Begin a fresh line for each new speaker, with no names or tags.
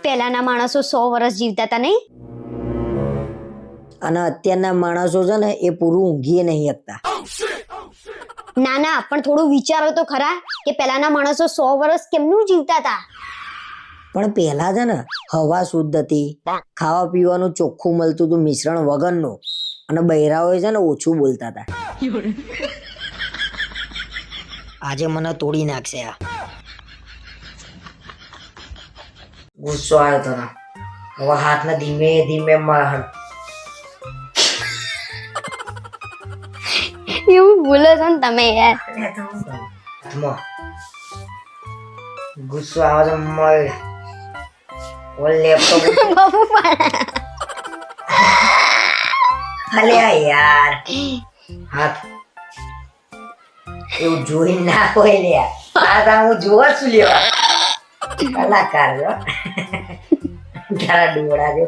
પહેલાના માણસો 100 વર્ષ જીવતા હતા નહીં?
અને અત્યારના માણસો છે ને એ પૂરું ઊંઘીએ નહીં શકતા.
ના ના, પણ થોડું વિચારો તો ખરા કે પહેલાના માણસો 100 વર્ષ કેમનું જીવતા હતા.
પણ પહેલા છે ને હવા શુદ્ધ હતી, ખાવા પીવાનું ચોખ્ખું મળતું હતું મિશ્રણ વગરનું, અને બૈરાઓ છે ને ઓછું બોલતા હતા. આજે મને તોડી નાખશે આ. ગુસ્સો આવ્યો તો ના, હવે હાથને ધીમે ધીમે
એવું બોલો છો ને તમે યાર.
ગુસ્સો આવે તો મળ લેપટોપ
બાપુ પણ
અલ્યા યાર હાથ એવું જોઈ ના હોય લ્યા. આ તો હું જોવા છું લેવા કલાકાર જો તારા ડોળા જો